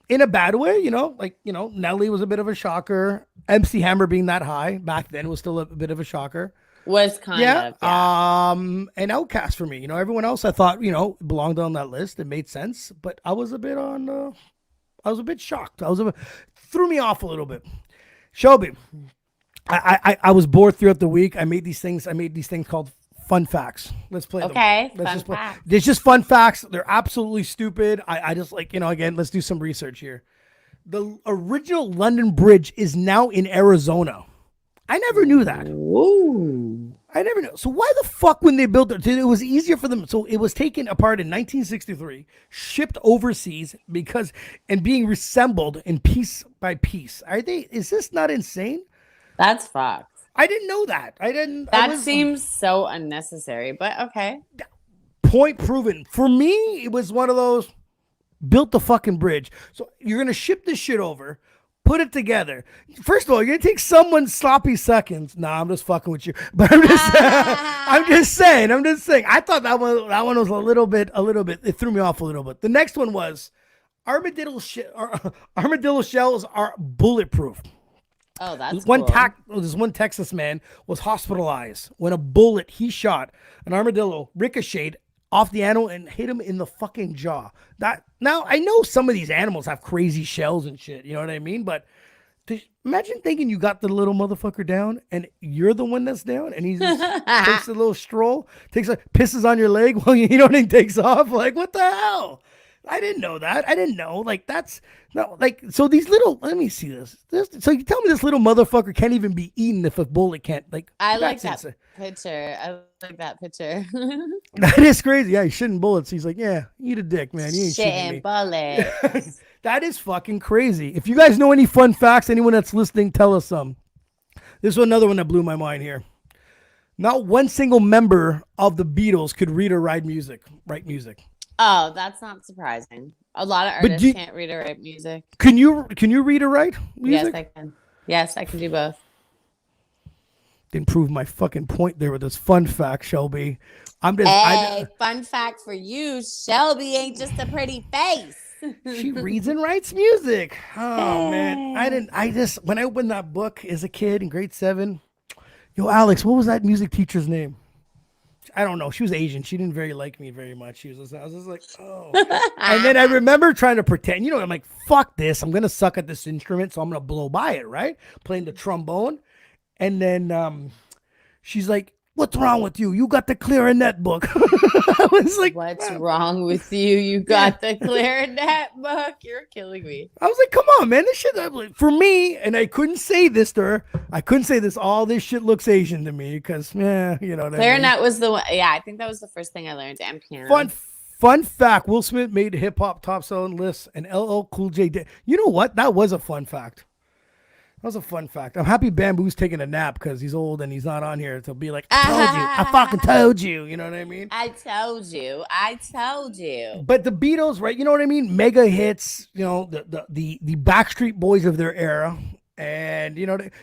in a bad way, you know, like, you know, Nelly was a bit of a shocker. MC Hammer being that high back then was still a bit of a shocker. Was kind of. Yeah. And Outkast for me. You know, everyone else I thought, you know, belonged on that list. It made sense, but I was a bit shocked. Threw me off a little bit. Shel-B, I was bored throughout the week. I made these things called fun facts. Let's play them. Okay. Let's facts. It's just fun facts. They're absolutely stupid. I just like, you know, again, let's do some research here. The original London Bridge is now in Arizona. I never knew that. Whoa. I never knew. So why the fuck when they built it? It was easier for them. So it was taken apart in 1963, shipped overseas and being reassembled in piece by piece. Is this not insane? That's fucked. I didn't know that. That seems so unnecessary, but okay. Point proven. For me, it was one of those, built the fucking bridge. So you're going to ship this shit over, put it together. First of all, you're going to take someone's sloppy seconds. Nah, I'm just fucking with you. But I'm just saying. I thought that one was a little bit, it threw me off a little bit. The next one was armadillo shells are bulletproof. Oh, that's cool. This one Texas man was hospitalized when a bullet he shot, an armadillo, ricocheted off the animal and hit him in the fucking jaw. Now, I know some of these animals have crazy shells and shit, you know what I mean? But imagine thinking you got the little motherfucker down and you're the one that's down and he just takes a little stroll, pisses on your leg while you know what he takes off. Like, what the hell? I didn't know that. I didn't know. Like, that's no, like, so these little, let me see this. So you tell me this little motherfucker can't even be eaten if a bullet can't, like, I like that picture. I like that picture. That is crazy. Yeah, he's shitting bullets. He's like, yeah, eat a dick, man. You ain't shitting bullets. That is fucking crazy. If you guys know any fun facts, anyone that's listening, tell us some. This was another one that blew my mind here. Not one single member of the Beatles could read or write music. Oh, that's not surprising. A lot of artists can't read or write music. Can you read or write music? Yes, I can. Yes, I can do both. Didn't prove my fucking point there with this fun fact, Shel-B. Fun fact for you, Shel-B ain't just a pretty face. She reads and writes music. Oh man, when I opened that book as a kid in grade 7. Yo, Alex, what was that music teacher's name? I don't know. She was Asian. She didn't like me very much. I was just like, oh. And then I remember trying to pretend, I'm like, fuck this. I'm going to suck at this instrument, so I'm going to blow by it, right? Playing the trombone. And then she's like, what's wrong with you? You got the clarinet book. I was like, what's wrong with you? You got the clarinet book. You're killing me. I was like, come on, man. This shit, for me, and I couldn't say this to her. I couldn't say this. All this shit looks Asian to me because, you know what clarinet I mean? was the one. Yeah, I think that was the first thing I learned. And piano. Fun fact. Will Smith made hip hop top selling lists and LL Cool J did. You know what? That was a fun fact. That was a fun fact. I'm happy Bamboo's taking a nap because he's old and he's not on here to be like, I told you. I fucking told you. You know what I mean? I told you. But the Beatles, right? You know what I mean? Mega hits, the Backstreet Boys of their era. And,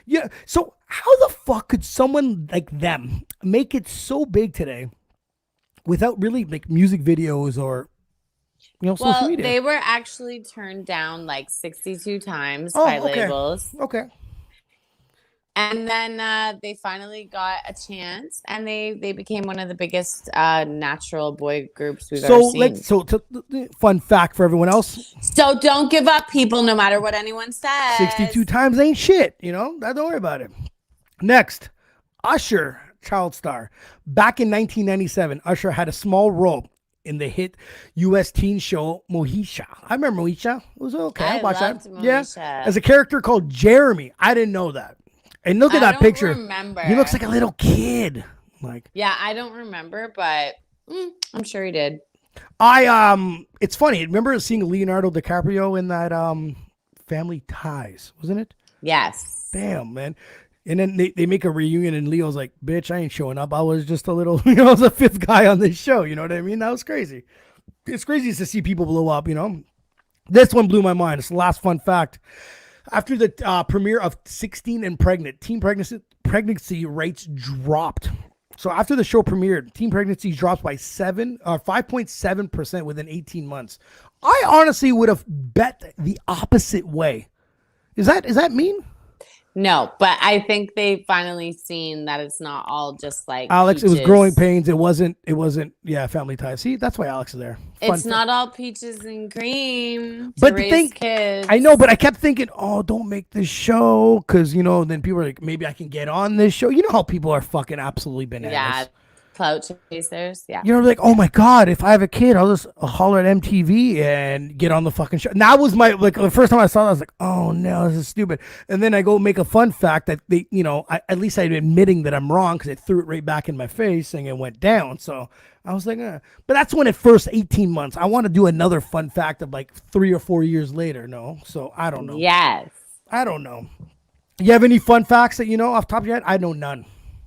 yeah. So how the fuck could someone like them make it so big today without really like music videos or social media? They were actually turned down like 62 times by labels. Okay. And then they finally got a chance, and they became one of the biggest natural boy groups we've ever seen. Fun fact for everyone else. So don't give up, people, no matter what anyone says. 62 times ain't shit, Don't worry about it. Next, Usher, child star. Back in 1997, Usher had a small role in the hit U.S. teen show Moesha. I remember Moesha. It was okay. I watched that. Moesha. Yeah, as a character called Jeremy. I didn't know that. And look at that picture. Remember. He looks like a little kid. Yeah, I don't remember, but I'm sure he did. It's funny. Remember seeing Leonardo DiCaprio in that Family Ties, wasn't it? Yes. Damn, man. And then they make a reunion, and Leo's like, bitch, I ain't showing up. I was just a little, I was a fifth guy on this show. You know what I mean? That was crazy. It's crazy to see people blow up, This one blew my mind. It's the last fun fact. After the premiere of 16 and Pregnant, teen pregnancy rates dropped. So after the show premiered, teen pregnancy dropped by 5.7% within 18 months. I honestly would have bet the opposite way. Is that mean? No, but I think they finally seen that it's not all just like Alex. peaches. It was growing pains. It wasn't. Yeah, Family Ties. See, that's why Alex is there. It's not all peaches and cream. But the thing, kids. I know, but I kept thinking, oh, don't make this show because then people are like, maybe I can get on this show. You know how people are fucking absolutely bananas. Yeah. Clout chasers, yeah. Like, oh my god, if I have a kid, I'll just holler at MTV and get on the fucking show. And that was my the first time I saw it, I was like, oh no, this is stupid. And then I go make a fun fact that they, at least I'm admitting that I'm wrong because it threw it right back in my face and it went down. So I was like, but that's when it first 18 months. I want to do another fun fact of like 3 or 4 years later. No, so I don't know. Yes, I don't know. You have any fun facts that off the top of your head? I know none.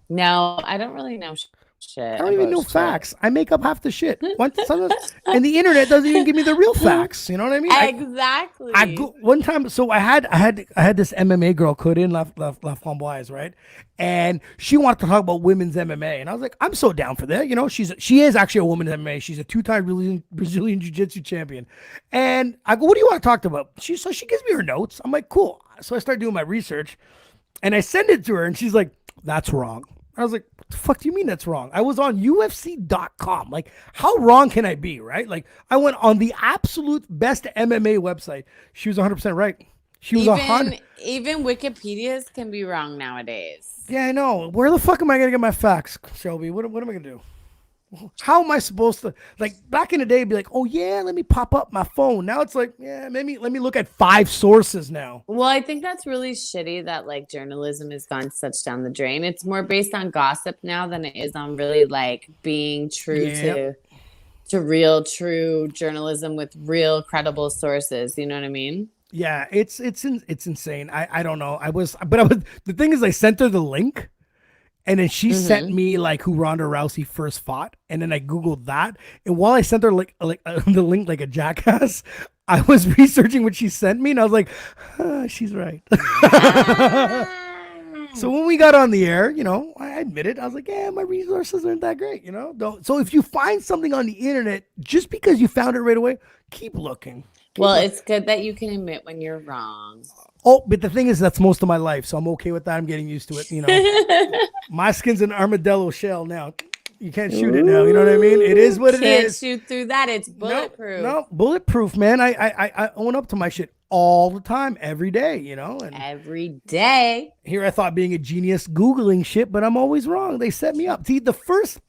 No, I don't really know. Shit, I don't even know facts. I make up half the shit. And the internet doesn't even give me the real facts. You know what I mean? Exactly. One time, so I had this MMA girl, Corinne La Framboise, right? And she wanted to talk about women's MMA, and I was like, I'm so down for that. She is actually a women's MMA. She's a 2-time Brazilian Jiu-Jitsu champion. And I go, what do you want to talk about? She gives me her notes. I'm like, cool. So I start doing my research, and I send it to her, and she's like, that's wrong. I was like, what the fuck do you mean that's wrong? I was on UFC.com. Like, how wrong can I be, right? Like, I went on the absolute best MMA website. She was 100% right. She was 100. Even Wikipedias can be wrong nowadays. Yeah, I know. Where the fuck am I going to get my facts, Shelby? What am I going to do? How am I supposed to, like, back in the day, it'd be like, oh, yeah, let me pop up my phone. Now it's like, yeah, maybe let me look at 5 sources now. Well, I think that's really shitty that, like, journalism has gone such down the drain. It's more based on gossip now than it is on really, like, being true to real, true journalism with real, credible sources. You know what I mean? Yeah, it's insane. I don't know. The thing is, I sent her the link. And then she sent me like who Ronda Rousey first fought, and then I googled that. And while I sent her the link like a jackass, I was researching what she sent me, and I was like, she's right. So when we got on the air, I admit it. I was like, yeah, my resources aren't that great, So if you find something on the internet, just because you found it right away, keep looking. Well, it's good that you can admit when you're wrong. Oh, but the thing is, that's most of my life, so I'm okay with that. I'm getting used to it. You know, my skin's an armadillo shell now. You can't shoot it now. You know what I mean? It is what it is. Can't shoot through that. It's bulletproof. No, bulletproof, man. I own up to my shit all the time, every day, you know? And every day. here I thought being a genius Googling shit, but I'm always wrong. They set me up. See, the first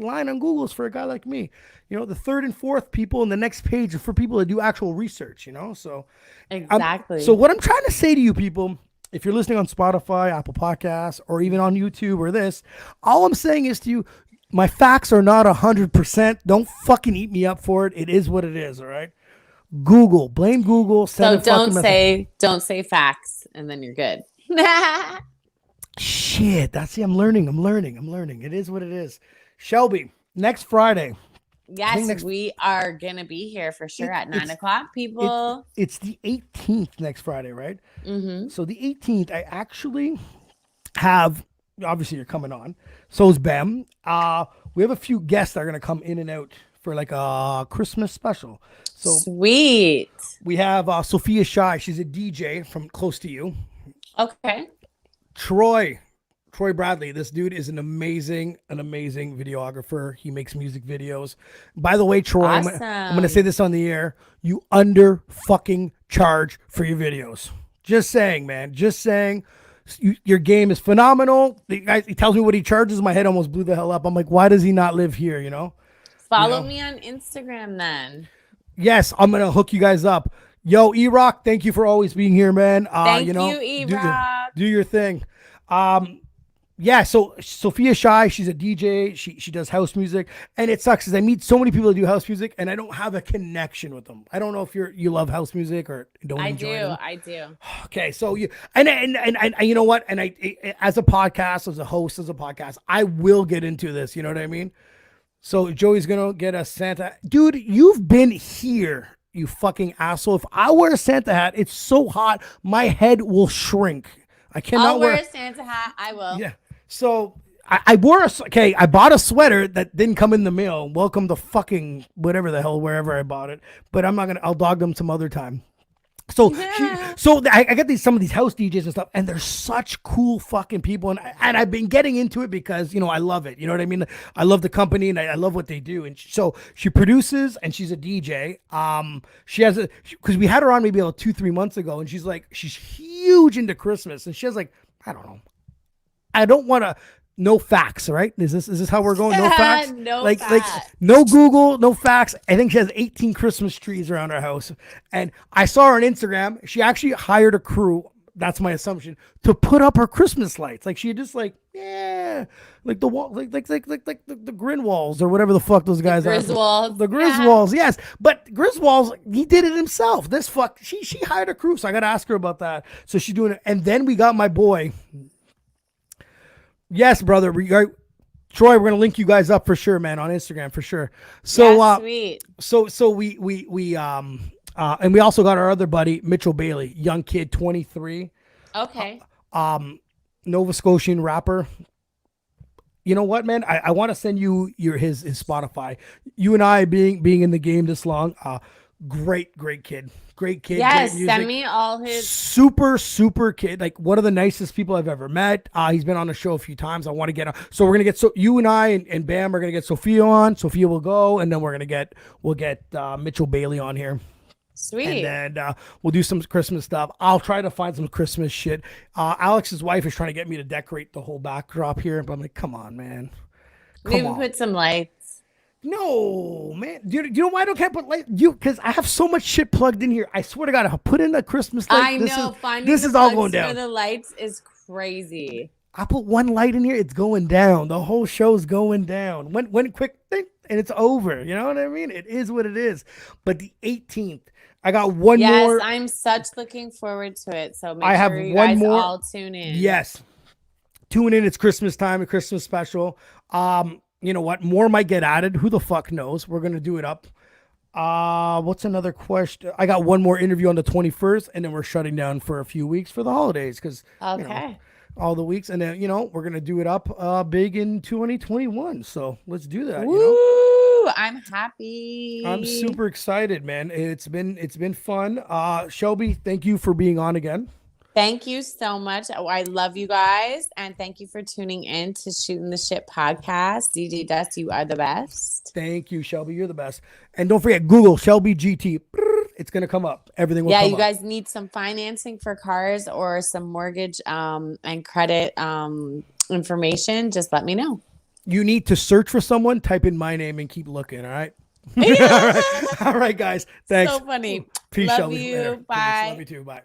line on Google is for a guy like me. You know, the third and fourth people in the next page are for people that do actual research, you know? So exactly. So what I'm trying to say to you people, if you're listening on Spotify, Apple Podcasts, or even on YouTube or this, all I'm saying is to you, my facts are not 100%. Don't fucking eat me up for it. It is what it is, all right? Google. Blame Google. So don't say facts, and then you're good. Shit. I'm learning. It is what it is. Shel-B, next Friday. Yes, we are going to be here for sure at 9 o'clock, people. It's the 18th next Friday, right? Mm-hmm. So the 18th, I actually have, obviously you're coming on. So is Bam. We have a few guests that are going to come in and out for like a Christmas special. So sweet. We have Sophia Shy. She's a DJ from close to you. Okay. Troy Bradley. This dude is an amazing videographer. He makes music videos. By the way, Troy, awesome. I'm going to say this on the air. You under fucking charge for your videos. Just saying, man. Just saying. Your game is phenomenal. He tells me what he charges. My head almost blew the hell up. I'm like, why does he not live here? You know? Follow me on Instagram then. Yes, I'm going to hook you guys up. Yo, E-Rock, thank you for always being here, man. Thank you, E-Rock. Do your thing. Yeah, so Sophia Shy, she's a DJ. She does house music, and it sucks because I meet so many people that do house music, and I don't have a connection with them. I don't know if you love house music or don't enjoy it. I do. Okay, so you and you know what? And I as a podcast, as a host, as a podcast, I will get into this. You know what I mean? So Joey's gonna get a Santa, dude. You've been here, you fucking asshole. If I wear a Santa hat, it's so hot, my head will shrink. I cannot I'll wear a Santa hat. I will. Yeah. So I bought a sweater that didn't come in the mail. Welcome to fucking whatever the hell, wherever I bought it. But I'll dog them some other time. So I get some of these house DJs and stuff, and they're such cool fucking people. And I've been getting into it because, you know, I love it. You know what I mean? I love the company and I love what they do. And so she produces and she's a DJ. She has because we had her on maybe about 2-3 months ago, and she's huge into Christmas, and she has like, I don't know. I don't want to. No facts, right? Is this how we're going? No facts. Like no Google, no facts. I think she has 18 Christmas trees around her house, and I saw her on Instagram. She actually hired a crew. That's my assumption, to put up her Christmas lights. Like she just like the wall, like the Grinwalls or whatever the fuck those guys are. The Griswolds, yes. But Griswolds, he did it himself. She hired a crew, so I got to ask her about that. So she's doing it, and then we got my boy. Yes, brother. Troy, we're gonna link you guys up for sure, man, on Instagram for sure. So sweet. So we and we also got our other buddy Mitchell Bailey, young kid, 23. Okay. Nova Scotian rapper. You know what, man? I want to send you his Spotify. You and I being in the game this long, great kid. Great kid. Yes, great send me all his. Super kid. Like one of the nicest people I've ever met. He's been on the show a few times. I want to get on. So we're gonna get you and I and Bam are gonna get Sophia on. Sophia will go, and then we'll get Mitchell Bailey on here. Sweet. And then we'll do some Christmas stuff. I'll try to find some Christmas shit. Alex's wife is trying to get me to decorate the whole backdrop here, but I'm like, come on, man. Maybe put some lights. No, man. Do you know why I don't care? But because I have so much shit plugged in here. I swear to God, I'll put in a Christmas light. I know. This is all going down. For the lights is crazy. I put one light in here. It's going down. The whole show's going down. One quick thing, and it's over. You know what I mean? It is what it is. But the 18th, I got one more. Yes, I'm such looking forward to it. So make I have sure you one guys more. all tune in. Yes. Tune in. It's Christmas time, a Christmas special. You know what? More might get added. Who the fuck knows? We're going to do it up. What's another question? I got one more interview on the 21st, and then we're shutting down for a few weeks for the holidays because all the weeks. And then, we're going to do it up big in 2021. So let's do that. Woo! I'm happy. I'm super excited, man. It's been fun. Shel-B, thank you for being on again. Thank you so much. Oh, I love you guys. And thank you for tuning in to Shooting the Shit podcast. DJ Duss, you are the best. Thank you, Shel-B. You're the best. And don't forget, Google Shel-B GT. It's going to come up. Everything will come up. Yeah, you guys need some financing for cars or some mortgage and credit information. Just let me know. You need to search for someone, type in my name and keep looking, all right? Yeah. All right, guys. Thanks. So funny. Peace, Love Shel-B. you. Later. Bye. Peace. Love you too. Bye.